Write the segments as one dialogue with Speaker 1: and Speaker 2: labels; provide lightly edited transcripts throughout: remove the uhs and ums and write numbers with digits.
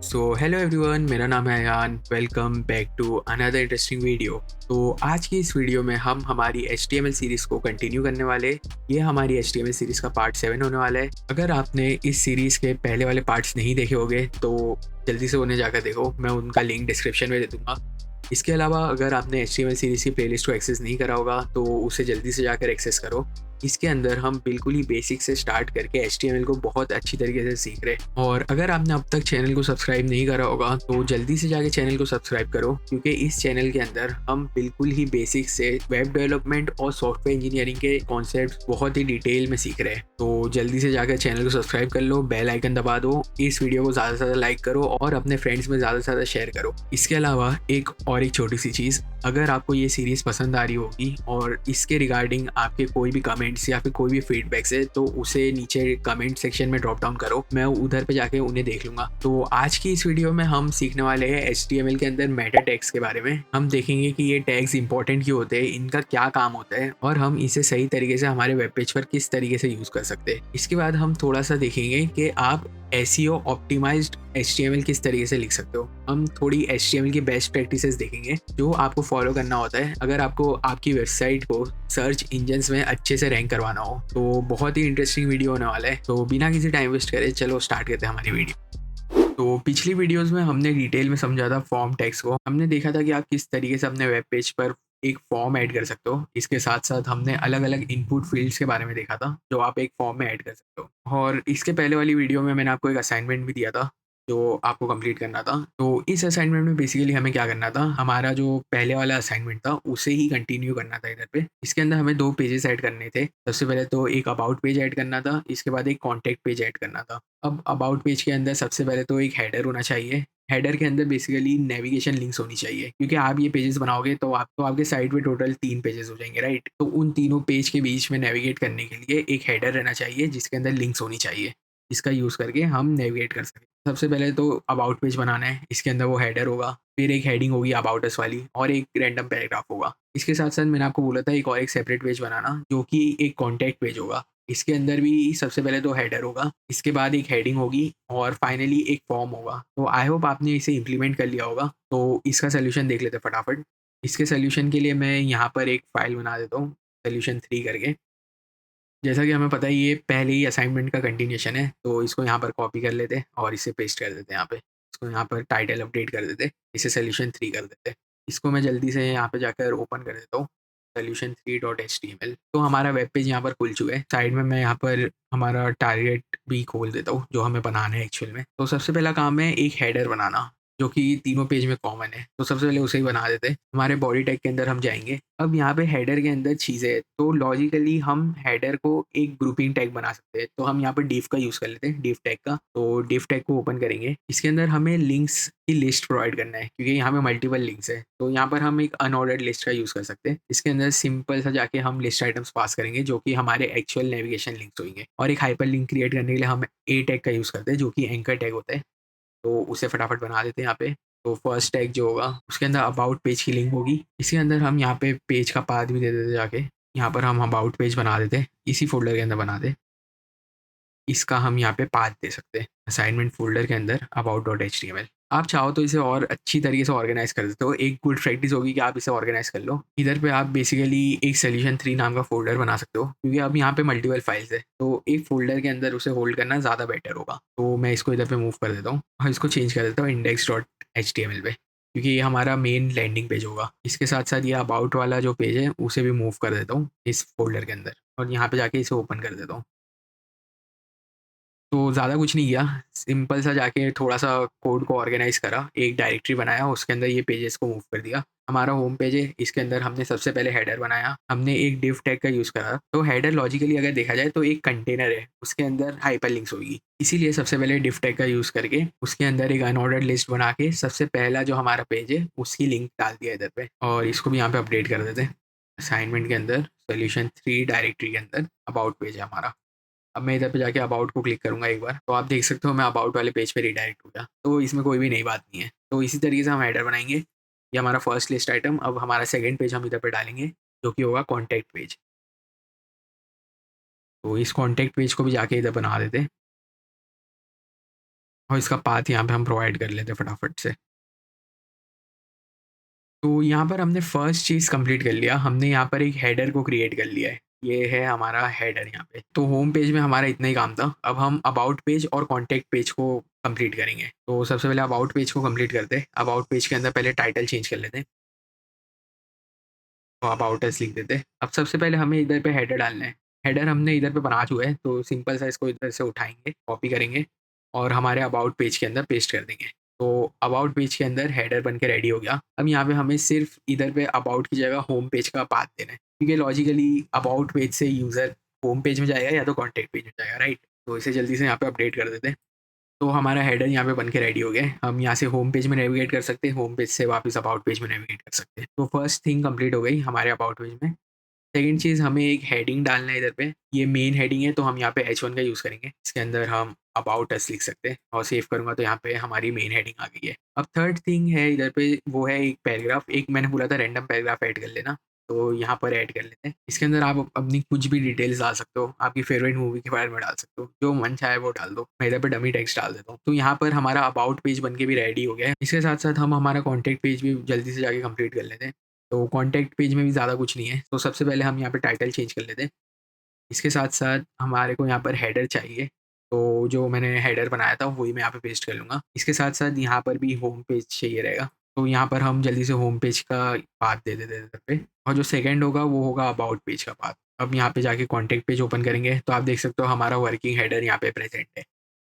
Speaker 1: So hello everyone, मेरा नाम है Ayaan. Welcome back to another interesting video. तो आज की इस वीडियो में हम हमारी HTML सीरीज़ को कंटिन्यू करने वाले। ये हमारी HTML सीरीज़ का पार्ट 7 होने वाला है। अगर आपने इस सीरीज़ के पहले वाले पार्ट्स नहीं देखे होंगे तो जल्दी से उन्हें जाकर देखो, मैं उनका लिंक डिस्क्रिप्शन में दे दूँगा। इसके अलावा अगर आपने HTML सीरीज़ की प्लेलिस्ट को एक्सेस नहीं करा होगा तो उसे जल्दी से जाकर एक्सेस करो। इसके अंदर हम बिल्कुल ही बेसिक से स्टार्ट करके HTML को बहुत अच्छी तरीके से सीख रहे हैं। और अगर आपने अब तक चैनल को सब्सक्राइब नहीं करा होगा तो जल्दी से जाके चैनल को सब्सक्राइब करो, क्योंकि इस चैनल के अंदर हम बिल्कुल ही बेसिक से वेब डेवलपमेंट और सॉफ्टवेयर इंजीनियरिंग के कॉन्सेप्ट बहुत ही डिटेल में सीख रहे हैं। तो जल्दी से जाकर चैनल को सब्सक्राइब कर लो, बेल आइकन दबा दो, इस वीडियो को ज़्यादा से ज़्यादा लाइक करो और अपने फ्रेंड्स में ज़्यादा से ज़्यादा शेयर करो। इसके अलावा एक छोटी सी चीज़, अगर आपको ये सीरीज़ पसंद आ रही होगी और इसके रिगार्डिंग आपके कोई भी कमेंट्स या फिर कोई भी फीडबैक्स है तो उसे नीचे कमेंट सेक्शन में ड्रॉप डाउन करो, मैं उधर पे जाके उन्हें देख लूँगा। तो आज की इस वीडियो में हम सीखने वाले हैं HTML के अंदर मेटा टैग्स के बारे में। हम देखेंगे कि ये टैग्स इंपॉर्टेंट क्यों होते हैं, इनका क्या काम होता है और हम इसे सही तरीके से हमारे वेब पेज पर किस तरीके से यूज़ कर सकते हैं। इसके बाद हम थोड़ा सा देखेंगे कि आप SEO ऑप्टिमाइज्ड HTML किस तरीके से लिख सकते हो। हम थोड़ी HTML की बेस्ट प्रैक्टिसेस देखेंगे जो आपको फॉलो करना होता है अगर आपको आपकी वेबसाइट को सर्च इंजन्स में अच्छे से रैंक करवाना हो। तो बहुत ही इंटरेस्टिंग वीडियो होने वाला है। तो बिना किसी टाइम वेस्ट करे चलो स्टार्ट करते हैं हमारी वीडियो। तो पिछली वीडियोस में हमने डिटेल में समझा था फॉर्म टैग्स को। हमने देखा था कि आप किस तरीके से अपने वेब पेज पर एक फॉर्म ऐड कर सकते हो। इसके साथ साथ हमने अलग अलग इनपुट फील्ड्स के बारे में देखा था जो आप एक फॉर्म में ऐड कर सकते हो। और इसके पहले वाली वीडियो में मैंने आपको एक असाइनमेंट भी दिया था जो आपको कंप्लीट करना था। तो इस असाइनमेंट में बेसिकली हमें क्या करना था, हमारा जो पहले वाला असाइनमेंट था उसे ही कंटिन्यू करना था इधर पे। इसके अंदर हमें 2 पेजेस ऐड करने थे। सबसे पहले तो एक अबाउट पेज ऐड करना था, इसके बाद एक कॉन्टैक्ट पेज ऐड करना था। अब अबाउट पेज के अंदर सबसे पहले तो एक हेडर होना चाहिए। हेडर के अंदर बेसिकली नेविगेशन लिंक्स होनी चाहिए, क्योंकि आप ये पेजेस बनाओगे तो आपके साइट पे टोटल 3 पेजेस हो जाएंगे, राइट। तो उन तीनों पेज के बीच में नेविगेट करने के लिए एक हेडर रहना चाहिए जिसके अंदर लिंक्स होनी चाहिए, इसका यूज़ करके हम नेविगेट कर सकें। सबसे पहले तो अबाउट पेज बनाना है, इसके अंदर वो हेडर होगा, फिर एक हेडिंग होगी अबाउट अस वाली और एक रैंडम पैराग्राफ होगा। इसके साथ साथ मैंने आपको बोला था एक और एक सेपरेट पेज बनाना जो कि एक कॉन्टैक्ट पेज होगा। इसके अंदर भी सबसे पहले तो हेडर होगा, इसके बाद एक हेडिंग होगी और फाइनली एक फॉर्म होगा। तो आई होप आपने इसे इम्प्लीमेंट कर लिया होगा। तो इसका सोल्यूशन देख लेते हैं फटाफट। इसके सोल्यूशन के लिए मैं यहाँ पर एक फ़ाइल बना देता हूँ, सोल्यूशन 3 करके। जैसा कि हमें पता है ये पहले ही असाइनमेंट का कंटिन्यूएशन है, तो इसको यहाँ पर कॉपी कर लेते हैं और इसे पेस्ट कर देते हैं यहाँ पे। इसको यहाँ पर टाइटल अपडेट कर देते हैं, इसे सोल्यूशन 3 कर देते हैं। इसको मैं जल्दी से यहाँ पे जाकर ओपन कर देता हूँ, solution3.html। तो हमारा वेब पेज यहाँ पर खुल चुका है। साइड में मैं यहाँ पर हमारा टारगेट भी खोल देता हूँ जो हमें बनाना है एक्चुअल में। तो सबसे पहला काम है एक हेडर बनाना जो कि तीनों पेज में कॉमन है। तो सबसे पहले उसे ही बना देते हैं। हमारे बॉडी टैग के अंदर हम जाएँगे। अब यहाँ पे हेडर के अंदर चीज़ें हैं, तो लॉजिकली हम हेडर को एक ग्रुपिंग टैग बना सकते हैं। तो हम यहाँ पर div का यूज़ कर लेते हैं, div टैग का। तो div टैग को ओपन करेंगे। इसके अंदर हमें लिंक्स की लिस्ट प्रोवाइड करना है, क्योंकि यहाँ पे मल्टीपल लिंक्स है। तो यहाँ पर हम एक अनऑर्डर्ड लिस्ट का यूज़ कर सकते हैं। इसके अंदर सिंपल सा जाके हम लिस्ट आइटम्स पास करेंगे जो कि हमारे एक्चुअल नेविगेशन लिंक्स होंगे। और एक हाइपर लिंक क्रिएट करने के लिए हम a टैग का यूज़ करते हैं जो कि एंकर टैग होता है। तो उसे फटाफट बना देते हैं यहाँ पे। तो फर्स्ट टैग जो होगा उसके अंदर अबाउट पेज की लिंक होगी। इसके अंदर हम यहाँ पे पेज का पाथ भी दे देते जाके। यहाँ पर हम अबाउट पेज बना देते हैं, इसी फ़ोल्डर के अंदर बना दें। इसका हम यहाँ पे पाथ दे सकते हैं असाइनमेंट फ़ोल्डर के अंदर about.html। आप चाहो तो इसे और अच्छी तरीके से ऑर्गेनाइज़ कर देते हो। एक गुड प्रैक्टिस होगी कि आप इसे ऑर्गेनाइज़ कर लो। इधर पे आप बेसिकली एक सॉल्यूशन 3 नाम का फ़ोल्डर बना सकते हो, क्योंकि अब यहाँ पे मल्टीपल फाइल्स है, तो एक फ़ोल्डर के अंदर उसे होल्ड करना ज़्यादा बेटर होगा। तो मैं इसको इधर पे मूव कर देता हूँ और इसको चेंज कर देता हूँ index.html पे, क्योंकि ये हमारा मेन लैंडिंग पेज होगा। इसके साथ-साथ ये अबाउट वाला जो पेज है उसे भी मूव कर देता हूँ इस फ़ोल्डर के अंदर और यहाँ पे जाके इसे ओपन कर देता हूँ। तो ज़्यादा कुछ नहीं किया, सिंपल सा जाके थोड़ा-सा कोड को ऑर्गेनाइज़ करा, एक डायरेक्टरी बनाया, उसके अंदर ये पेजेस को मूव कर दिया। हमारा होम पेज है, इसके अंदर हमने सबसे पहले हेडर बनाया, हमने एक div टैग का यूज़ करा। तो हेडर लॉजिकली अगर देखा जाए तो एक कंटेनर है, उसके अंदर हाइपरलिंक्स होगी। इसीलिए सबसे पहले div टैग का यूज़ करके उसके अंदर एक अनऑर्डर्ड लिस्ट बना के सबसे पहला जो हमारा पेज है उसकी लिंक डाल दिया इधर पे और इसको भी यहाँ पे अपडेट कर देते हैं। असाइनमेंट के अंदर सॉल्यूशन 3 डायरेक्टरी के अंदर अबाउट पेज है हमारा। अब मैं इधर पे जाके अबाउट को क्लिक करूँगा एक बार, तो आप देख सकते हो मैं अबाउट वाले पेज पे रिडायरेक्ट हो गया। तो इसमें कोई भी नई बात नहीं है। तो इसी तरीके से हम हेडर बनाएँगे। ये हमारा फर्स्ट लिस्ट आइटम। अब हमारा सेकंड पेज हम इधर पे डालेंगे, जो कि होगा कॉन्टैक्ट पेज। तो इस कॉन्टैक्ट पेज को भी जाके इधर बना देते हैं। और इसका पाथ यहाँ पे हम प्रोवाइड कर लेते हैं फटाफट से। तो यहाँ पर हमने फर्स्ट चीज़ कंप्लीट कर लिया, हमने यहाँ पर एक हेडर को क्रिएट कर लिया है। ये है हमारा हेडर यहाँ पे। तो होम पेज में हमारा इतना ही काम था। अब हम अबाउट पेज और कॉन्टैक्ट पेज को कंप्लीट करेंगे। तो सबसे पहले अबाउट पेज को कंप्लीट करते हैं। अबाउट पेज के अंदर पहले टाइटल चेंज कर लेते हैं। तो अबाउट अस लिख देते हैं। अब सबसे पहले हमें इधर पे हेडर डालना है। हेडर हमने इधर पे बना चुका है, तो सिंपल सा इसको इधर से उठाएँगे, कॉपी करेंगे और हमारे अबाउट पेज के अंदर पेस्ट कर देंगे। तो अबाउट पेज के अंदर हेडर बन के रेडी हो गया। अब यहाँ पे हमें सिर्फ़ इधर पे अबाउट की जगह होम पेज का पाथ देना है, क्योंकि लॉजिकली अबाउट पेज से यूज़र होम पेज में जाएगा या तो कॉन्टैक्ट पेज में जाएगा, राइट? तो इसे जल्दी से यहाँ पे अपडेट कर देते हैं। तो हमारा हेडर यहाँ पे बन के रेडी हो गया है। हम यहाँ से होम पेज में नेविगेट कर सकते हैं, होम पेज से वापस अबाउट पेज में नेविगेट कर सकते हैं। तो फर्स्ट थिंग कंप्लीट हो गई हमारे अबाउट पेज में। सेकंड चीज़, हमें एक हेडिंग डालना है इधर पे। ये मेन हेडिंग है, तो हम यहाँ पे H1 का यूज़ करेंगे। इसके अंदर हम अबाउट अस लिख सकते हैं और सेव करूँगा तो यहाँ पे हमारी मेन हेडिंग आ गई है। अब थर्ड थिंग है इधर पे, वो है एक पैराग्राफ। एक मैंने बोला था रैंडम पैराग्राफ ऐड कर लेना, तो यहाँ पर ऐड कर लेते हैं। इसके अंदर आप अपनी कुछ भी डिटेल्स डाल सकते हो, आपकी फेवरेट मूवी के बारे में डाल सकते हो, जो मन चाहे वो डाल दो। मैं इधर पे डमी टेक्स्ट डाल देता हूँ। तो यहाँ पर हमारा अबाउट पेज बन के भी रेडी हो गया है। इसके साथ-साथ हम हमारा कॉन्टैक्ट पेज भी जल्दी से जाके कंप्लीट कर लेते हैं। तो कॉन्टैक्ट पेज में भी ज़्यादा कुछ नहीं है। तो सबसे पहले हम यहाँ पे टाइटल चेंज कर लेते हैं। इसके साथ-साथ हमारे को यहाँ पर हेडर चाहिए। तो जो मैंने हेडर बनाया था वही मैं यहाँ पे पेस्ट कर लूँगा। इसके साथ-साथ यहाँ पर भी होम पेज चाहिए रहेगा। तो यहाँ पर हम जल्दी से होम पेज का पाथ दे देते हैं इधर पे, और जो सेकंड होगा वो होगा अबाउट पेज का पाथ। अब यहाँ पे जाके कॉन्टैक्ट पेज ओपन करेंगे तो आप देख सकते हो हमारा वर्किंग हेडर यहाँ पे प्रेज़ेंट है।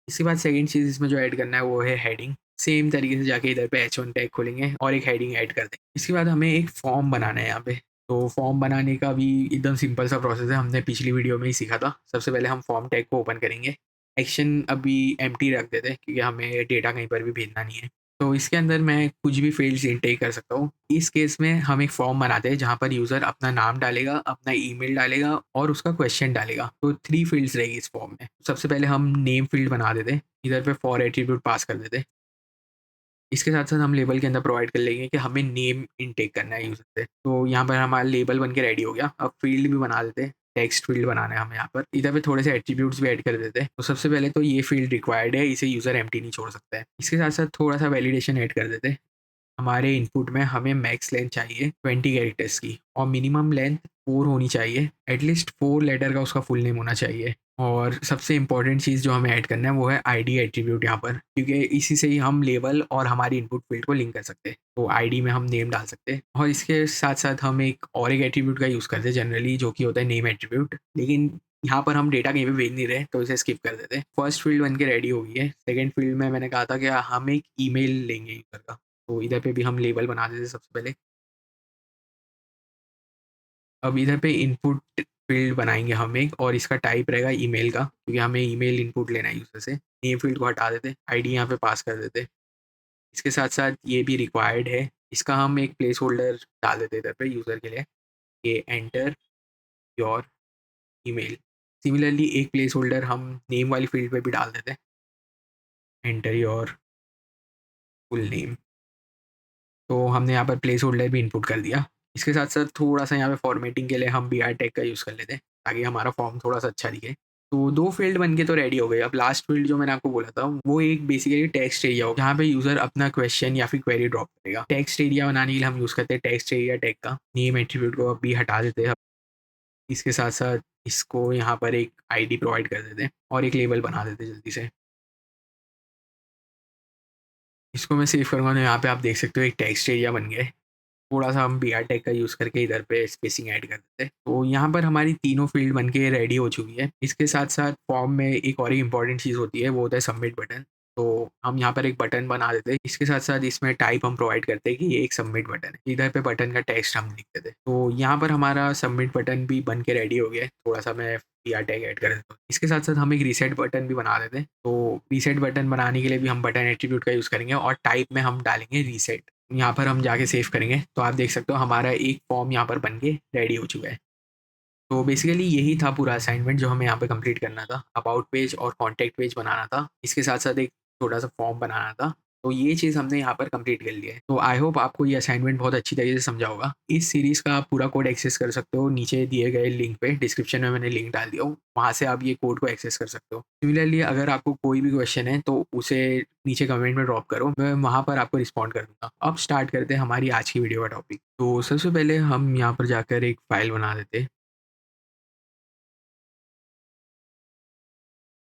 Speaker 1: इसके बाद सेकंड चीज़ इसमें जो ऐड करना है वो है हेडिंग। सेम तरीके से जाके इधर पे H1 टैग खोलेंगे और एक हेडिंग ऐड कर देंगे। इसके बाद हमें एक फॉर्म बनाना है यहाँ पे। तो फॉर्म बनाने का भी एकदम सिंपल सा प्रोसेस है, हमने पिछली वीडियो में ही सीखा था। सबसे पहले हम फॉर्म टैग को ओपन करेंगे। एक्शन अभी एम्प्टी रख देते हैं, क्योंकि हमें डेटा कहीं पर भी भेजना नहीं है। तो इसके अंदर मैं कुछ भी फ़ील्ड्स इनटेक कर सकता हूँ। इस केस में हम एक फॉर्म बनाते हैं जहाँ पर यूज़र अपना नाम डालेगा, अपना ईमेल डालेगा और उसका क्वेश्चन डालेगा। तो 3 फ़ील्ड्स रहेगी इस फॉर्म में। सबसे पहले हम नेम फ़ील्ड बना देते हैं। इधर पे फॉर एट्रीब्यूट पास कर देते हैं। इसके साथ-साथ हम लेबल के अंदर प्रोवाइड कर लेंगे कि हमें नेम इनटेक करना है यूज़र से। तो यहाँ पर हमारा लेबल बन के रेडी हो गया। अब फ़ील्ड भी बना देते हैं। टेक्स्ट फ़ील्ड बनाना है हमें यहाँ पर। इधर पे थोड़े से एट्रीब्यूट्स भी ऐड कर देते हैं। तो सबसे पहले तो ये फ़ील्ड रिक्वायर्ड है, इसे यूज़र एम्प्टी नहीं छोड़ सकता है। इसके साथ-साथ थोड़ा-सा वैलिडेशन ऐड कर देते हैं। हमारे इनपुट में हमें मैक्स लेंथ चाहिए 20 कैरेक्टर्स की, और मिनिमम लेंथ 4 होनी चाहिए। एटलीस्ट 4 लेटर का उसका फुल नेम होना चाहिए। और सबसे इम्पोर्टेंट चीज़ जो हमें ऐड करना है वो है आईडी एट्रीब्यूट यहाँ पर, क्योंकि इसी से ही हम लेबल और हमारी इनपुट फील्ड को लिंक कर सकते हैं। तो आईडी में हम नेम डाल सकते हैं, और इसके साथ-साथ हम एक और एक एट्रीब्यूट का यूज़ करते हैं जनरली, जो कि होता है नेम एट्रीब्यूट। लेकिन यहाँ पर हम डेटा कहीं पे भेज नहीं रहे, तो इसे स्किप कर देते हैं। फर्स्ट फील्ड बन के रेडी हो गई है। सेकंड फील्ड में मैंने कहा था कि हम एक ईमेल लेंगे यूज़र का। तो इधर पे भी हम लेबल बना देते हैं सबसे पहले। अब इधर पे इनपुट फ़ील्ड बनाएँगे हम एक, और इसका टाइप रहेगा ईमेल का, क्योंकि हमें ईमेल इनपुट लेना है यूज़र से। नेम फ़ील्ड को हटा देते हैं, आईडी यहाँ पे पास कर देते हैं। इसके साथ-साथ ये भी रिक्वायर्ड है, इसका हम एक प्लेस होल्डर डाल देते हैं इधर पे यूज़र के लिए, ये एंटर योर ईमेल। सिमिलरली एक प्लेस होल्डर हम नेम वाली फ़ील्ड पे भी डाल देते हैं, एंटर योर फुल नेम। तो हमने यहाँ पर प्लेस होल्डर भी इनपुट कर दिया। इसके साथ-साथ थोड़ा-सा यहाँ पे फॉर्मेटिंग के लिए हम बीआर टैग का यूज़ कर लेते हैं, ताकि हमारा फॉर्म थोड़ा-सा अच्छा दिखे। तो 2 फ़ील्ड बन के तो रेडी हो गए। अब लास्ट फ़ील्ड जो मैंने आपको बोला था, वो एक बेसिकली टेक्स्ट एरिया होगा, जहाँ पे यूज़र अपना क्वेश्चन या फिर क्वेरी ड्रॉप करेगा। टेक्स्ट एरिया बनाने के लिए हम यूज़ करते हैं टेक्स्ट एरिया टैग का। नेम एट्रीब्यूट को अभी हटा देते हैं। इसके साथ-साथ इसको यहाँ पर एक आईडी प्रोवाइड कर देते हैं और एक लेबल बना देते हैं जल्दी से। इसको मैं सेव करूँगा तो यहाँ पे आप देख सकते हो एक टेक्स्ट एरिया बन गया है। थोड़ा-सा हम बीआर टैग का यूज़ करके इधर पे स्पेसिंग ऐड कर देते हैं। तो यहाँ पर हमारी तीनों फ़ील्ड बन के रेडी हो चुकी है। इसके साथ-साथ फॉर्म में एक और एक इम्पोर्टेंट चीज़ होती है, वो होता है सबमिट बटन। तो हम यहाँ पर एक बटन बना देते हैं। इसके साथ-साथ इसमें टाइप हम प्रोवाइड करते हैं कि ये एक सबमिट बटन है। इधर पे बटन का टेक्स्ट हम लिख देते हैं। तो यहाँ पर हमारा सबमिट बटन भी बन के रेडी हो गया है। थोड़ा-सा मैं बीआर टैग ऐड कर देता हूँ। इसके साथ-साथ हम एक रीसेट बटन भी बना देते हैं। तो रीसेट बटन बनाने के लिए भी हम बटन एट्रीब्यूट का यूज़ करेंगे, और टाइप में हम डालेंगे रीसेट। यहाँ पर हम जाके सेव करेंगे तो आप देख सकते हो हमारा एक फॉर्म यहाँ पर बन के रेडी हो चुका है। तो बेसिकली यही था पूरा असाइनमेंट जो हमें यहाँ पे कंप्लीट करना था। अबाउट पेज और कॉन्टैक्ट पेज बनाना था। इसके साथ-साथ एक छोटा-सा फॉर्म बनाना था। तो ये चीज़ हमने यहाँ पर कंप्लीट कर लिया है। तो आई होप आपको ये असाइनमेंट बहुत अच्छी तरीके से समझा होगा। इस सीरीज़ का आप पूरा कोड एक्सेस कर सकते हो नीचे दिए गए लिंक पे, डिस्क्रिप्शन में मैंने लिंक डाल दिया हूँ, वहाँ से आप ये कोड को एक्सेस कर सकते हो। सिमिलरली अगर आपको कोई भी क्वेश्चन है तो उसे नीचे कमेंट में ड्रॉप करो, मैं वहाँ पर आपको रिस्पॉन्ड कर दूँगा। अब स्टार्ट करते हैं हमारी आज की वीडियो का टॉपिक। तो सबसे पहले हम यहाँ पर जाकर एक फ़ाइल बना देते हैं।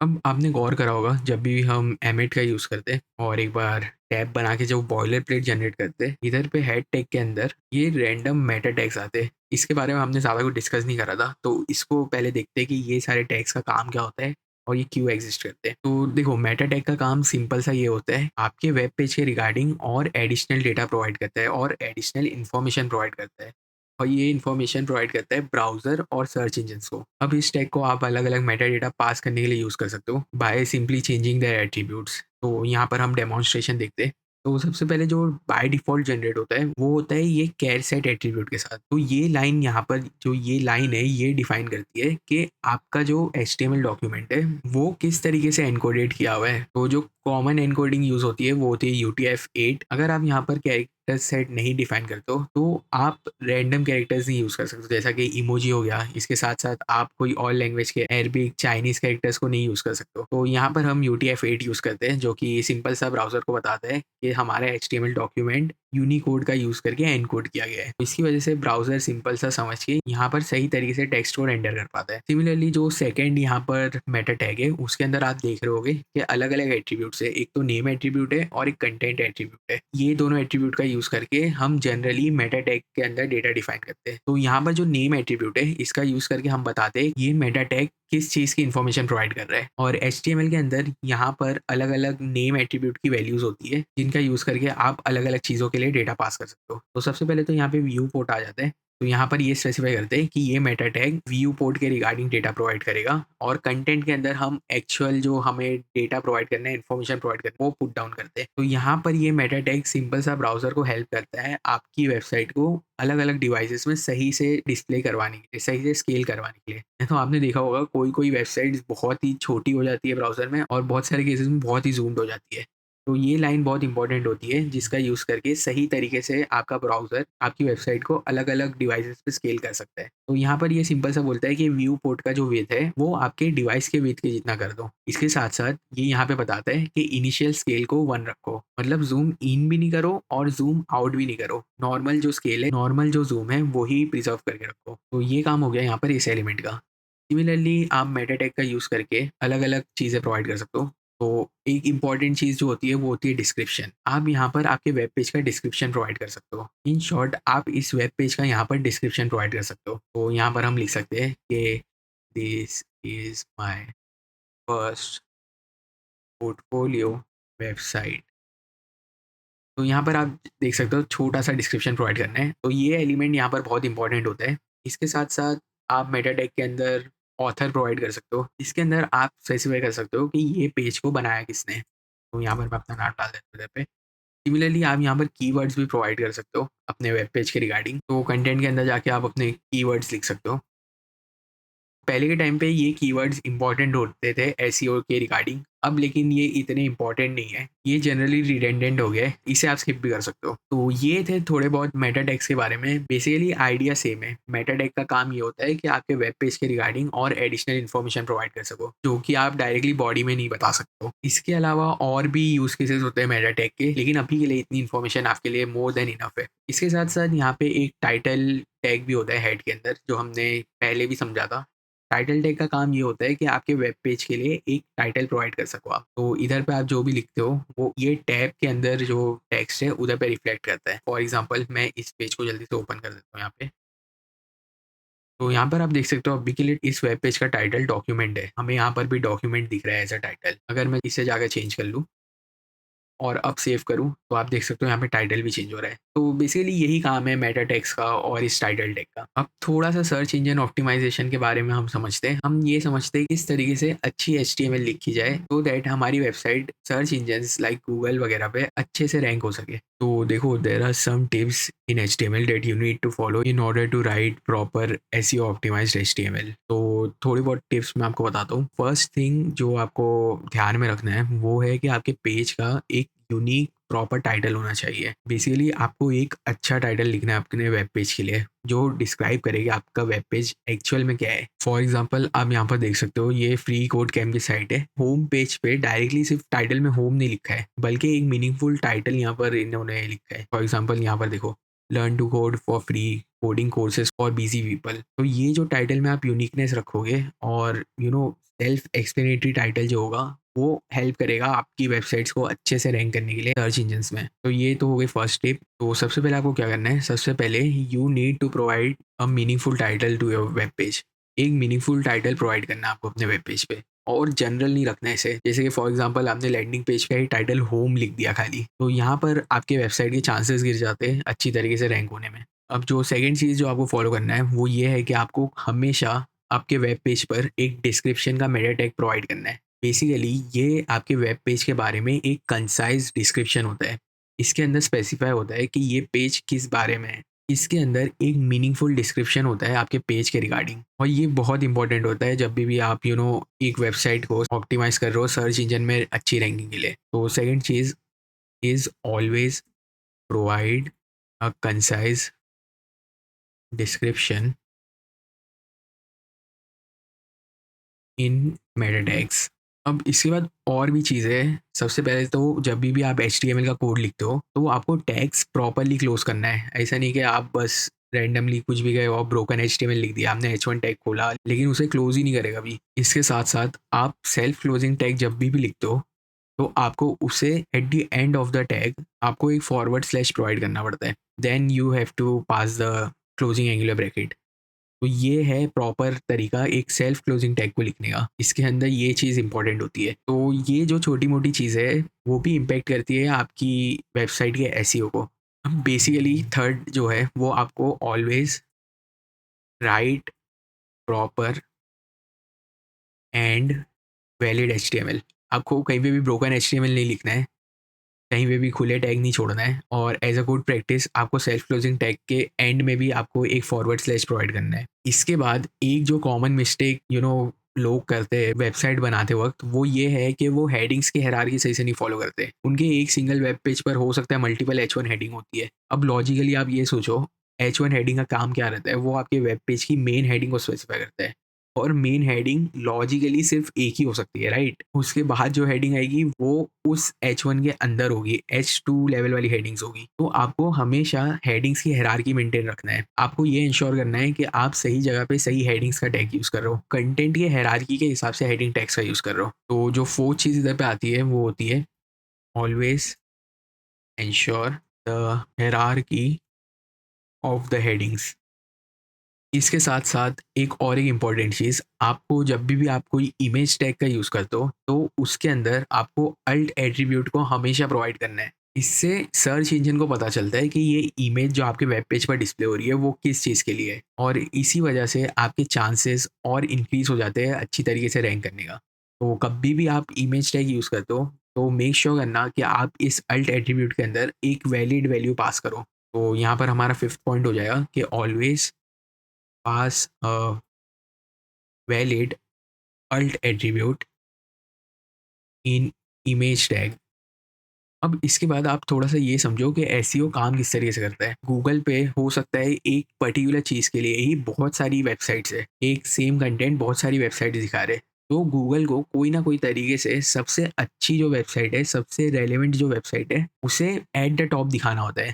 Speaker 1: अब आपने गौर करा होगा जब भी हम एमिट का यूज़ करते हैं और एक बार टैब बना के जब बॉयलर प्लेट जनरेट करते हैं, इधर पे हेड टैग के अंदर ये रैंडम मेटा टैग्स आते हैं। इसके बारे में हमने ज़्यादा कुछ डिस्कस नहीं करा था, तो इसको पहले देखते हैं कि ये सारे टैग्स का काम क्या होता है और ये क्यों एग्जिस्ट करते हैं। तो देखो, मेटा टैग का काम सिंपल सा ये होता है, आपके वेब पेज के रिगार्डिंग और एडिशनल डेटा प्रोवाइड करता है और एडिशनल इन्फॉर्मेशन प्रोवाइड करता है। और ये इन्फॉर्मेशन प्रोवाइड करता है ब्राउज़र और सर्च इंजन्स को। अब इस टैग को आप अलग-अलग मेटा डेटा पास करने के लिए यूज़ कर सकते हो by simply changing their attributes. तो यहाँ पर हम डेमोंस्ट्रेशन देखते हैं। तो सबसे पहले जो बाय डिफ़ॉल्ट जनरेट होता है, वो होता है ये चार सेट एट्रीब्यूट के साथ। तो ये लाइन यहाँ पर जो ये लाइन है, ये डिफ़ाइन करती है कि आपका जो एचटीएमएल डॉक्यूमेंट है, वो किस तरीके से एन्कोडेड किया हुआ है। तो जो कॉमन एन्कोडिंग यूज़ होती है, वो होती है यूटीएफ-8। अगर आप यहाँ पर कैरेक्टर सेट नहीं डिफ़ाइन करते हो, तो आप रैंडम कैरेक्टर्स नहीं यूज़ कर सकते, जैसा कि इमोजी हो गया। इसके साथ-साथ आप कोई और लैंग्वेज के अरबिक, चाइनीज़ कैरेक्टर्स को नहीं यूज़ कर सकते हो। तो यहाँ पर हम यूटीएफ-8 यूज़ करते हैं, जो कि सिंपल सा ब्राउज़र को बताता है कि हमारा एचटीएमएल डॉक्यूमेंट यूनिकोड का यूज़ करके एन्कोड किया गया है। तो इसकी वजह से ब्राउज़र सिंपल सा समझ के यहाँ पर सही तरीके से टेक्स्ट को रेंडर कर पाता है। सिमिलरली जो सेकंड यहाँ पर मेटा टैग है, उसके अंदर आप देख रहे होगे कि अलग-अलग एट्रीब्यूट्स है। एक तो नेम एट्रीब्यूट है और एक कंटेंट एट्रीब्यूट है। ये दोनों एट्रीब्यूट का यूज़ करके हम जनरली मेटा टैग के अंदर डेटा डिफाइन करते हैं। तो यहाँ पर जो नेम एट्रीब्यूट है, इसका यूज़ करके हम बताते हैं ये मेटा टैग किस चीज़ की इन्फॉर्मेशन प्रोवाइड कर रहा है। और एचटीएमएल के अंदर यहाँ पर अलग-अलग नेम एट्रीब्यूट की वैल्यूज़ होती है, जिनका यूज़ करके आप अलग-अलग चीज़ों के लिए डेटा पास कर सकते हो। तो सबसे पहले तो यहाँ पे व्यू पोर्ट आ जाता है। तो यहाँ पर ये स्पेसिफाई करते हैं कि ये मेटा टैग व्यू पोर्ट के रिगार्डिंग डेटा प्रोवाइड करेगा और कंटेंट के अंदर हम एक्चुअल जो हमें डेटा प्रोवाइड करना है, इन्फॉर्मेशन प्रोवाइड करना है, वो पुट डाउन करते हैं। तो यहाँ पर ये मेटा टैग सिंपल सा ब्राउज़र को हेल्प करता है आपकी वेबसाइट को अलग-अलग डिवाइसेज़ में सही से डिस्प्ले करवाने के लिए, सही से स्केल करवाने के लिए। नहीं तो आपने देखा होगा कोई-कोई वेबसाइट्स बहुत ही छोटी हो जाती है ब्राउज़र में और बहुत सारे केसेज़ में बहुत ही ज़ूम्ड हो जाती है। तो ये लाइन बहुत इंपॉर्टेंट होती है, जिसका यूज़ करके सही तरीके से आपका ब्राउज़र आपकी वेबसाइट को अलग-अलग डिवाइसेज़ पे स्केल कर सकता है। तो यहाँ पर ये सिंपल सा बोलता है कि व्यू पोर्ट का जो विड्थ है, वो आपके डिवाइस के विड्थ के जितना कर दो। इसके साथ-साथ ये यहाँ पे बताता है कि इनिशियल स्केल को 1 रखो, मतलब ज़ूम इन भी नहीं करो और ज़ूम आउट भी नहीं करो। नॉर्मल जो स्केल है, नॉर्मल जो ज़ूम है, वो ही प्रिज़र्व करके रखो। तो ये काम हो गया यहाँ पर इस एलिमेंट का। सिमिलरली आप मेटा टैग का यूज़ करके अलग-अलग चीज़ें प्रोवाइड कर सकते हो। तो एक इम्पॉर्टेंट चीज़ जो होती है, वो होती है डिस्क्रिप्शन। आप यहाँ पर आपके वेब पेज का डिस्क्रिप्शन प्रोवाइड कर सकते हो। इन शॉर्ट आप इस वेब पेज का यहाँ पर डिस्क्रिप्शन प्रोवाइड कर सकते हो। तो यहाँ पर हम लिख सकते हैं कि this is my first portfolio website. तो यहाँ पर आप देख सकते हो छोटा-सा डिस्क्रिप्शन प्रोवाइड करना है। तो ये एलिमेंट यहाँ पर बहुत इंपॉर्टेंट होता है। इसके साथ-साथ आप मेटा टैग के अंदर ऑथर प्रोवाइड कर सकते हो। इसके अंदर आप स्पेसिफाई कर सकते हो कि ये पेज को बनाया किसने है। तो यहाँ पर मैं अपना नाम डाल देता हूँ इधर पे। सिमिलरली आप यहाँ पर कीवर्ड्स भी प्रोवाइड कर सकते हो अपने वेब पेज के रिगार्डिंग। तो कंटेंट के अंदर जाके आप अपने कीवर्ड्स लिख सकते हो। पहले के टाइम पे ये कीवर्ड्स इंपॉर्टेंट होते थे एसईओ के रिगार्डिंग, अब लेकिन ये इतने इंपॉर्टेंट नहीं है। ये जनरली रिडंडेंट हो गया है, इसे आप स्किप भी कर सकते हो। तो ये थे थोड़े बहुत मेटा टैग्स के बारे में। बेसिकली आइडिया सेम है। मेटा टैग का काम ये होता है कि आपके वेब पेज के रिगार्डिंग और एडिशनल इन्फॉर्मेशन प्रोवाइड कर सको, जो कि आप डायरेक्टली बॉडी में नहीं बता सकते हो। इसके अलावा और भी यूज़ केसेस होते हैं मेटा टैग के, लेकिन अभी के लिए इतनी इन्फॉर्मेशन आपके लिए मोर देन इनफ है। इसके साथ-साथ यहाँ पे एक टाइटल टैग भी होता है हेड के अंदर, जो हमने पहले भी समझा था। टाइटल टैग का काम ये होता है कि आपके वेब पेज के लिए एक टाइटल प्रोवाइड कर सको आप। तो इधर पे आप जो भी लिखते हो, वो ये टैब के अंदर जो टेक्स्ट है उधर पे रिफ्लेक्ट करता है। फॉर एग्ज़ाम्पल मैं इस पेज को जल्दी से ओपन कर देता हूँ यहाँ पे। तो यहाँ पर आप देख सकते हो अभी के लिए इस वेब पेज का टाइटल डॉक्यूमेंट है। हमें यहाँ पर भी डॉक्यूमेंट दिख रहा है एज़ अ टाइटल। अगर मैं इसे जाकर चेंज कर लूँ और अब सेव करूँ, तो आप देख सकते हो यहाँ पे टाइटल भी चेंज हो रहा है। तो बेसिकली यही काम है मेटा टैग्स का और इस टाइटल टैग का। अब थोड़ा-सा सर्च इंजन ऑप्टिमाइज़ेशन के बारे में हम समझते हैं। हम ये समझते हैं किस तरीके से अच्छी एचटीएमएल लिखी जाए, सो दैट हमारी website search engines like Google वगैरह पे अच्छे से रैंक हो सके। तो देखो, there are some tips in HTML that you need to follow in order to write proper SEO optimised HTML. तो थोड़ी बहुत टिप्स मैं आपको बताता हूँ। फर्स्ट थिंग जो आपको ध्यान में रखना है, वो है कि आपके पेज का एक यूनिक प्रॉपर टाइटल होना चाहिए। बेसिकली आपको एक अच्छा टाइटल लिखना है अपने वेब पेज के लिए, जो डिस्क्राइब करेगा आपका वेब पेज एक्चुअल में क्या है। फॉर एग्जांपल आप यहाँ पर देख सकते हो, ये फ्री कोड कैम्प की साइट है। होम पेज पे डायरेक्टली सिर्फ टाइटल में होम नहीं लिखा है, बल्कि एक मीनिंगफुल टाइटल यहाँ पर इन्होंने लिखा है। फॉर एग्जाम्पल यहाँ पर देखो, learn to code for free, coding courses for busy people. तो ये जो टाइटल में आप यूनिकनेस रखोगे और सेल्फ एक्सप्लेनेटरी टाइटल जो होगा, वो हेल्प करेगा आपकी वेबसाइट्स को अच्छे से रैंक करने के लिए सर्च इंजन्स में। तो ये तो हो गई फर्स्ट टिप। तो सबसे पहले आपको क्या करना है, सबसे पहले you need to provide a meaningful title to your web page. एक मीनिंगफुल टाइटल प्रोवाइड करना है आपको अपने वेब पेज पे, और जनरल नहीं रखना है इसे। जैसे कि फॉर एग्जांपल आपने लैंडिंग पेज का ही टाइटल होम लिख दिया खाली, तो यहाँ पर आपके वेबसाइट के चांसेस गिर जाते हैं अच्छी तरीके से रैंक होने में। अब जो सेकंड चीज़ जो आपको फॉलो करना है वो ये है कि आपको हमेशा आपके वेब पेज पर एक डिस्क्रिप्शन का मेटा टैग प्रोवाइड करना है। बेसिकली ये आपके वेब पेज के बारे में एक कंसाइज डिस्क्रिप्शन होता है। इसके अंदर स्पेसिफाई होता है कि ये पेज किस बारे में है। इसके अंदर एक मीनिंगफुल डिस्क्रिप्शन होता है आपके पेज के रिगार्डिंग, और ये बहुत इंपॉर्टेंट होता है जब भी आप एक वेबसाइट को ऑप्टिमाइज कर रहे हो सर्च इंजन में अच्छी रैंकिंग के लिए। तो second cheese is always provide a concise description in Meta tags. अब इसके बाद और भी चीज़ें हैं। सबसे पहले तो जब भी आप HTML का कोड लिखते हो तो आपको टैग्स प्रॉपर्ली क्लोज करना है। ऐसा नहीं कि आप बस रैंडमली कुछ भी गए और ब्रोकन HTML लिख दिया, आपने H1 टैग खोला लेकिन उसे क्लोज ही नहीं करेगा अभी। इसके साथ साथ आप सेल्फ क्लोजिंग टैग जब भी लिखते हो तो आपको उसे at the end of the tag आपको एक फॉरवर्ड स्लैश प्रोवाइड करना पड़ता है। Then you have to pass the closing angular bracket. तो ये है प्रॉपर तरीका एक सेल्फ क्लोजिंग टैग को लिखने का। इसके अंदर ये चीज़ इंपॉर्टेंट होती है। तो ये जो छोटी मोटी चीज़ें है वो भी इम्पेक्ट करती है आपकी वेबसाइट के एसईओ को। अब बेसिकली थर्ड जो है वो आपको always right proper and valid HTML। आपको कहीं पे भी ब्रोकन HTML नहीं लिखना है, कहीं पे भी खुले टैग नहीं छोड़ना है, और एज अ गुड प्रैक्टिस आपको सेल्फ क्लोजिंग टैग के एंड में भी आपको एक फॉरवर्ड स्लैश प्रोवाइड करना है। इसके बाद एक जो कॉमन मिस्टेक लोग करते हैं वेबसाइट बनाते वक्त, वो ये है कि वो हेडिंग्स की हायरार्की सही से नहीं फॉलो करते। उनके एक सिंगल वेब पेज पर हो सकता है मल्टीपल H1 हेडिंग होती है। अब लॉजिकली आप ये सोचो, H1 हेडिंग का काम क्या रहता है, वो आपके वेब पेज की मेन हेडिंग को स्पेसिफाई करता है, और मेन हेडिंग लॉजिकली सिर्फ एक ही हो सकती है, राइट। उसके बाद जो हेडिंग आएगी वो उस H1 के अंदर होगी, H2 लेवल वाली हेडिंग्स होगी। तो आपको हमेशा हेडिंग्स की हायरार्की मेंटेन रखना है। आपको ये इंश्योर करना है कि आप सही जगह पे सही हेडिंग्स का टैग यूज़ कर रहे हो, कंटेंट की हायरार्की के हिसाब से हेडिंग टैग्स का यूज़ कर रहे हो। तो जो फोर्थ चीज़ इधर पे आती है वो होती है always ensure the hierarchy of the headings. इसके साथ साथ एक इम्पॉर्टेंट चीज़, आपको जब भी आप कोई इमेज टैग का यूज़ करते हो तो उसके अंदर आपको अल्ट एट्रीब्यूट को हमेशा प्रोवाइड करना है। इससे सर्च इंजन को पता चलता है कि ये इमेज जो आपके वेब पेज पर डिस्प्ले हो रही है वो किस चीज़ के लिए है, और इसी वजह से आपके चांसेस और इंक्रीज हो जाते हैं अच्छी तरीके से रैंक करने का। तो कभी भी आप इमेज टैग यूज़ करते हो तो मेक श्योर करना कि आप इस अल्ट एट्रीब्यूट के अंदर एक वैलिड वैल्यू पास करो। तो यहाँ पर हमारा फिफ्थ पॉइंट हो जाएगा कि always pass a valid alt attribute in image tag। अब इसके बाद आप थोड़ा सा ये समझो कि एसईओ काम किस तरीके से करता है। गूगल पे हो सकता है एक पर्टिकुलर चीज़ के लिए ही बहुत सारी वेबसाइट्स है, एक सेम कंटेंट बहुत सारी वेबसाइट दिखा रहे हैं। तो गूगल को कोई ना कोई तरीके से सबसे अच्छी जो वेबसाइट है, सबसे रेलेवेंट जो वेबसाइट है, उसे एट द टॉप दिखाना होता है।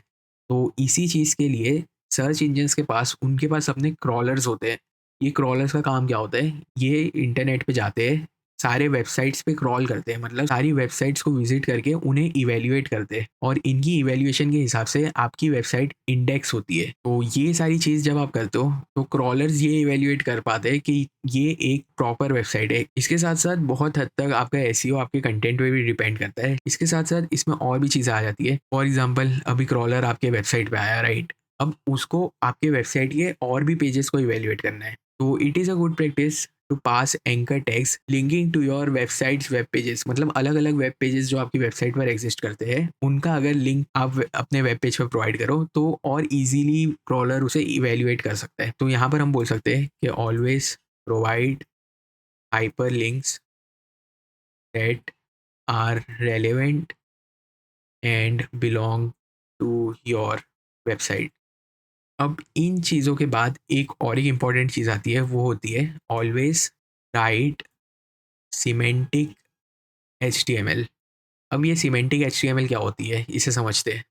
Speaker 1: तो इसी चीज़ के लिए सर्च इंजन्स के पास उनके पास अपने क्रॉलर्स होते हैं। ये क्रॉलर्स का काम क्या होता है, ये इंटरनेट पे जाते हैं, सारे वेबसाइट्स पे क्रॉल करते हैं, मतलब सारी वेबसाइट्स को विजिट करके उन्हें इवैल्यूएट करते हैं, और इनकी इवैल्यूएशन के हिसाब से आपकी वेबसाइट इंडेक्स होती है। तो ये सारी चीज़ जब आप करते हो तो क्रॉलर्स ये इवैल्यूएट कर पाते हैं कि ये एक प्रॉपर वेबसाइट है। इसके साथ साथ बहुत हद तक आपका एसईओ आपके कंटेंट पे भी डिपेंड करता है। इसके साथ साथ इसमें और भी चीज़ें आ जाती है। फॉर एग्जाम्पल अभी क्रॉलर आपके वेबसाइट पे आया, राइट। अब उसको आपके वेबसाइट के और भी पेजेस को इवैल्यूएट करना है। तो it is a good practice to pass anchor tags linking to your websites web pages. मतलब अलग अलग वेब पेजेस जो आपकी वेबसाइट पर एग्जिस्ट करते हैं, उनका अगर लिंक आप अपने वेब पेज पर प्रोवाइड करो तो और इजीली क्रॉलर उसे इवैल्यूएट कर सकता है। तो यहाँ पर हम बोल सकते हैं कि always provide hyperlinks that are relevant and belong to your website. अब इन चीज़ों के बाद एक इम्पॉर्टेंट चीज़ आती है, वो होती है ऑलवेज राइट सिमेंटिक HTML। अब ये सिमेंटिक HTML क्या होती है, इसे समझते हैं।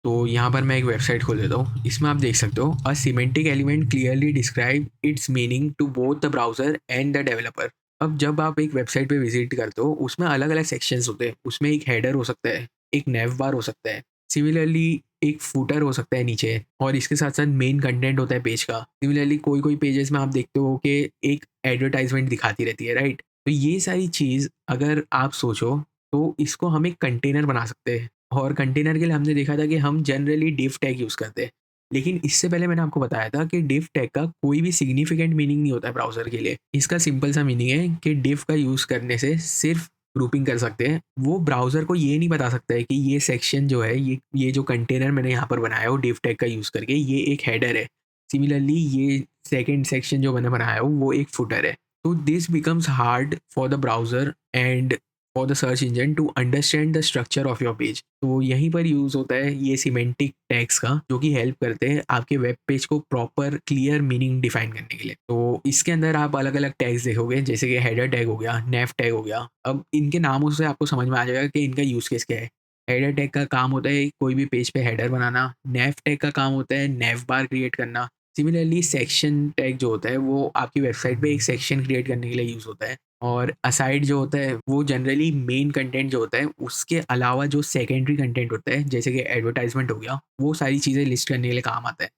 Speaker 1: तो यहाँ पर मैं एक वेबसाइट खोल देता हूँ, इसमें आप देख सकते हो a semantic element clearly describe its meaning to both the browser and the developer. अब जब आप एक वेबसाइट पे विजिट करते हो, उसमें अलग अलग सेक्शंस होते हैं। उसमें एक हेडर हो सकता है, एक नेव बार हो सकता है, सिमिलरली एक फूटर हो सकता है नीचे, और इसके साथ साथ मेन कंटेंट होता है पेज का। सिमिलरली कोई कोई पेजेस में आप देखते हो कि एक एडवर्टाइजमेंट दिखाती रहती है, राइट। तो ये सारी चीज़ अगर आप सोचो, तो इसको हम एक कंटेनर बना सकते हैं। और कंटेनर के लिए हमने देखा था कि हम जनरली डिव टैग यूज़ करते हैं। लेकिन इससे पहले मैंने आपको बताया था कि डिव टैग का कोई भी सिग्निफिकेंट मीनिंग नहीं होता है ब्राउज़र के लिए। इसका सिंपल सा मीनिंग है कि डिव का यूज़ करने से सिर्फ ग्रुपिंग कर सकते हैं। वो ब्राउज़र को ये नहीं बता सकता है कि ये सेक्शन जो है, ये जो कंटेनर मैंने यहाँ पर बनाया हो डिव टैग का यूज़ करके, ये एक हेडर है। सिमिलरली ये सेकंड सेक्शन जो मैंने बनाया हो, वो एक फुटर है। तो this becomes hard for the browser and for the search engine to understand the structure of your page. तो यहीं पर यूज़ होता है ये सिमेंटिक टैग्स का, जो कि हेल्प करते हैं आपके वेब पेज को प्रॉपर क्लियर मीनिंग डिफाइन करने के लिए। तो इसके अंदर आप अलग अलग टैग्स देखोगे, जैसे कि हेडर टैग हो गया, नेव टैग हो गया। अब इनके नामों से आपको समझ में आ जाएगा कि इनका यूज़ केस क्या है। हेडर टैग का काम होता है कोई भी पेज पे हेडर बनाना। नेव टैग का काम होता है नेव बार क्रिएट करना। सिमिलरली सेक्शन टैग जो होता है, वो आपकी वेबसाइट पे एक सेक्शन क्रिएट करने के लिए यूज़ होता है। और असाइड जो होता है, वो जनरली मेन कंटेंट जो होता है, उसके अलावा जो सेकेंडरी कंटेंट होता है, जैसे कि एडवर्टाइजमेंट हो गया, वो सारी चीज़ें लिस्ट करने के लिए काम आता है।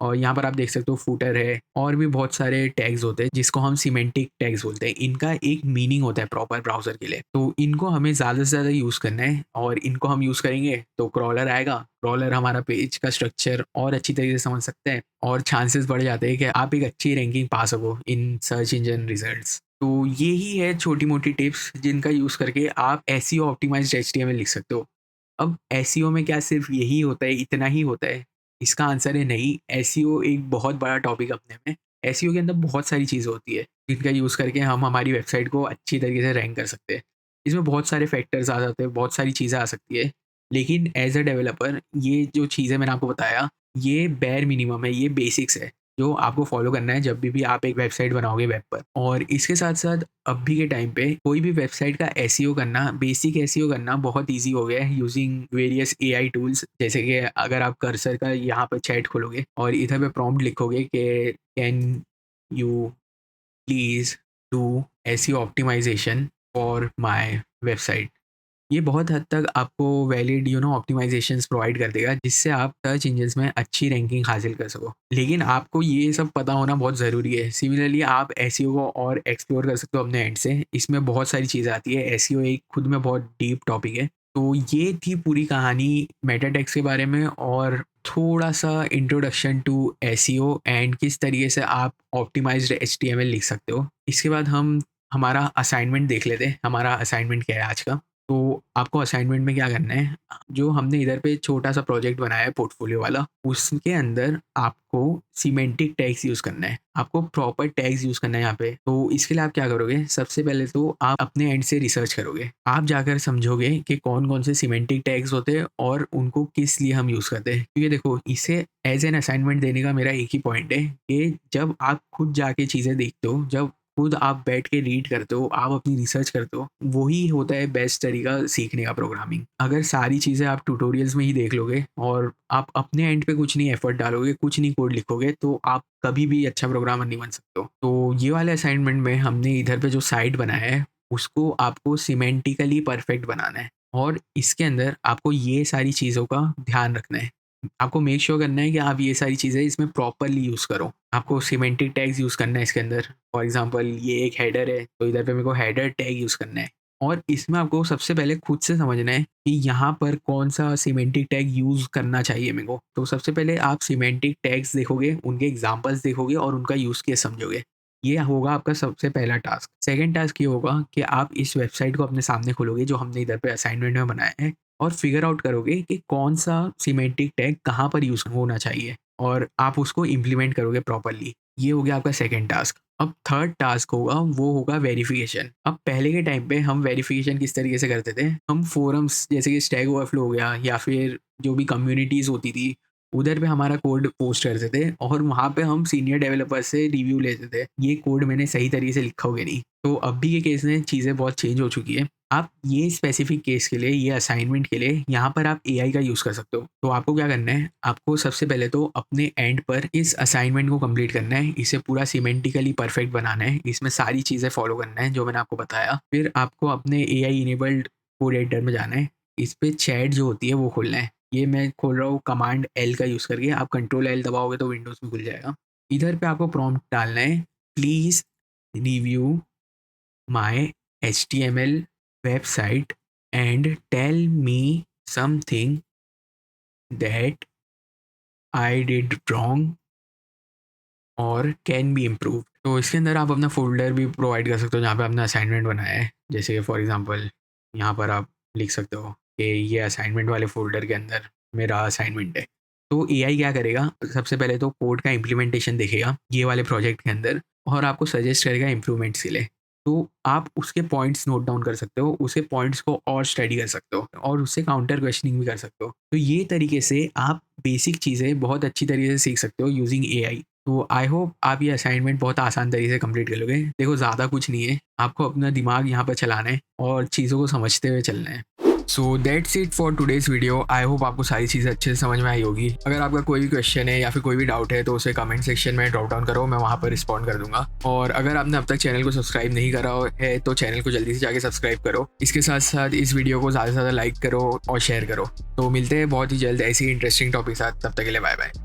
Speaker 1: और यहाँ पर आप देख सकते हो फूटर है, और भी बहुत सारे टैग्स होते हैं जिसको हम सिमेंटिक टैग्स बोलते हैं। इनका एक मीनिंग होता है प्रॉपर ब्राउज़र के लिए। तो इनको हमें ज़्यादा से ज़्यादा यूज़ करना है, और इनको हम यूज़ करेंगे तो क्रॉलर आएगा। क्रॉलर हमारा पेज का स्ट्रक्चर और अच्छी तरीके से समझ सकते हैं, और चांसेस बढ़ जाते हैं कि आप एक अच्छी रैंकिंग पा सको इन सर्च इंजन रिजल्ट्स। तो ये ही है छोटी-मोटी टिप्स जिनका यूज़ करके आप एसईओ ऑप्टिमाइज्ड एचटीएमएल लिख सकते हो। अब एसईओ में क्या सिर्फ़ यही होता है, इतना ही होता है? इसका आंसर है नहीं। एसईओ एक बहुत बड़ा टॉपिक अपने में। एसईओ के अंदर बहुत सारी चीज़ें होती है, जिनका यूज़ करके हम हमारी वेबसाइट को अच्छी तरीके से रैंक कर सकते हैं। इसमें बहुत सारे फैक्टर्स आ जाते हैं, बहुत सारी चीज़ें आ सकती है। लेकिन एज़ अ डेवलपर ये जो चीज़ें मैंने आपको बताया, ये बेयर मिनिमम है, ये बेसिक्स है, जो आपको फ़ॉलो करना है जब भी आप एक वेबसाइट बनाओगे वेब पर। और इसके साथ-साथ अभी के टाइम पे कोई भी वेबसाइट का एसईओ करना, बेसिक एसईओ करना बहुत ईज़ी हो गया है यूज़िंग वेरियस एआई टूल्स। जैसे कि अगर आप कर्सर का यहाँ पे चैट खोलोगे और इधर पे प्रॉम्प्ट लिखोगे कि can you please do SEO optimisation for my website, ये बहुत हद तक आपको वैलिड ऑप्टिमाइजेशंस प्रोवाइड कर देगा, जिससे आप सर्च इंजन्स में अच्छी रैंकिंग हासिल कर सको। लेकिन आपको ये सब पता होना बहुत ज़रूरी है। सिमिलरली आप एसईओ को और एक्सप्लोर कर सकते हो अपने एंड से। इसमें बहुत सारी चीज़ें आती है। एसईओ एक खुद में बहुत डीप टॉपिक है। तो ये थी पूरी कहानी मेटा टेक्स्ट के बारे में, और थोड़ा सा इंट्रोडक्शन टू एसईओ एंड किस तरीके से आप ऑप्टिमाइज्ड एचटीएमएल लिख सकते हो। इसके बाद हम हमारा असाइनमेंट देख लेते हैं। हमारा असाइनमेंट क्या है आज का? तो आपको असाइनमेंट में क्या करना है, जो हमने इधर पे छोटा-सा प्रोजेक्ट बनाया है पोर्टफोलियो वाला, उसके अंदर आपको सिमेंटिक टैग्स यूज़ करना है। आपको प्रॉपर टैग्स यूज़ करना है यहाँ पे। तो इसके लिए आप क्या करोगे, सबसे पहले तो आप अपने एंड से रिसर्च करोगे। आप जाकर समझोगे कि कौन-कौन से सिमेंटिक टैग्स होते हैं और उनको किस लिए हम यूज़ करते हैं। क्योंकि देखो, इसे एज़ एन असाइनमेंट देने का मेरा एक ही पॉइंट है कि जब आप खुद जाके चीज़ें देखते हो, जब खुद आप बैठ के रीड करते हो, आप अपनी रिसर्च करते हो, वही होता है बेस्ट तरीका सीखने का प्रोग्रामिंग। अगर सारी चीज़ें आप ट्यूटोरियल्स में ही देख लोगे और आप अपने एंड पे कुछ नहीं एफर्ट डालोगे, कुछ नहीं कोड लिखोगे, तो आप कभी भी अच्छा प्रोग्रामर नहीं बन सकते हो। तो ये वाले असाइनमेंट में हमने इधर पे जो साइट बनाया है, उसको आपको सिमेंटिकली परफेक्ट बनाना है, और इसके अंदर आपको ये सारी चीज़ों का ध्यान रखना है। आपको मेक श्योर करना है कि आप ये सारी चीज़ें इसमें प्रॉपर्ली यूज़ करो। आपको सिमेंटिक टैग्स यूज़ करना है इसके अंदर। फॉर एग्ज़ाम्पल ये एक हेडर है, तो इधर पे मेरे को हेडर टैग यूज़ करना है, और इसमें आपको सबसे पहले खुद से समझना है कि यहाँ पर कौन-सा सिमेंटिक टैग यूज़ करना चाहिए मेरे को। तो सबसे पहले आप सिमेंटिक टैग्स देखोगे, उनके एग्ज़ाम्पल्स देखोगे और उनका यूज़ केस समझोगे। ये होगा आपका सबसे पहला टास्क। सेकंड टास्क ये होगा कि आप इस वेबसाइट को अपने सामने खोलोगे, जो हमने इधर पे असाइनमेंट में बनाया है, और फिगर आउट करोगे कि कौन-सा सिमेंटिक टैग कहाँ पर यूज़ होना चाहिए, और आप उसको इम्प्लीमेंट करोगे प्रॉपर्ली। ये हो गया आपका सेकंड टास्क। अब थर्ड टास्क होगा, वो होगा वेरिफिकेशन। अब पहले के टाइम पे हम वेरिफिकेशन किस तरीके से करते थे, हम फोरम्स जैसे कि स्टैक ओवरफ्लो हो गया या फिर जो भी कम्युनिटीज़ होती थी उधर पे हमारा कोड पोस्ट करते थे और वहाँ पे हम सीनियर डेवलपर से रिव्यू लेते थे, ये कोड मैंने सही तरीके से लिखा हो गया नहीं। तो अभी के केस में चीज़ें बहुत चेंज हो चुकी है। आप ये स्पेसिफिक केस के लिए, ये असाइनमेंट के लिए यहाँ पर आप एआई का यूज़ कर सकते हो। तो आपको क्या करना है, आपको सबसे पहले तो अपने एंड पर इस असाइनमेंट को कंप्लीट करना है, इसे पूरा सिमेंटिकली परफेक्ट बनाना है, इसमें सारी चीज़ें फॉलो करना है जो मैंने आपको बताया। फिर आपको अपने एआई इनेबल्ड कोड एडिटर में जाना है, इस पे चैट जो होती है वो खोलना है। ये मैं खोल रहा हूँ कमांड एल का यूज़ करके, आप कंट्रोल एल दबाओगे तो विंडोज़ में खुल जाएगा। इधर पे आपको प्रॉम्प्ट डालना है, please review my HTML website and tell me something that I did wrong और कैन बी इम्प्रूव। तो इसके अंदर आप अपना फ़ोल्डर भी प्रोवाइड कर सकते हो जहाँ पे आपने असाइनमेंट बनाया है। जैसे फॉर एग्ज़ाम्पल यहाँ पर आप लिख सकते हो कि ये असाइनमेंट वाले फ़ोल्डर के अंदर मेरा असाइनमेंट है। तो एआई क्या करेगा, सबसे पहले तो कोड का इम्प्लीमेंटेशन देखेगा ये वाले प्रोजेक्ट के अंदर और आपको सजेस्ट करेगा इम्प्रूवमेंट्स के लिए। तो आप उसके पॉइंट्स नोट डाउन कर सकते हो, उसके पॉइंट्स को और स्टडी कर सकते हो और उससे काउंटर क्वेश्चनिंग भी कर सकते हो। तो ये तरीके से आप बेसिक चीज़ें बहुत अच्छी तरीके से सीख सकते हो यूजिंग एआई। तो आई होप आप ये असाइनमेंट बहुत आसान तरीके से कंप्लीट कर लोगे। देखो ज़्यादा कुछ नहीं है, आपको अपना दिमाग यहाँ पर चलाना है और चीज़ों को समझते हुए चलना है। So that's it for today's video. I hope आपको सारी चीज़ें अच्छे से समझ में आई होगी। अगर आपका कोई भी क्वेश्चन है या फिर कोई भी डाउट है तो उसे कमेंट सेक्शन में ड्रॉप डाउन करो, मैं वहाँ पर रिस्पॉन्ड कर दूंगा। और अगर आपने अब तक चैनल को सब्सक्राइब नहीं करा है तो चैनल को जल्दी से जाके सब्सक्राइब करो। इसके साथ साथ इस वीडियो को ज़्यादा से ज़्यादा लाइक करो और शेयर करो। तो मिलते हैं बहुत ही जल्द ऐसी इंटरेस्टिंग टॉपिक के साथ, तब तक के लिए बाय बाय।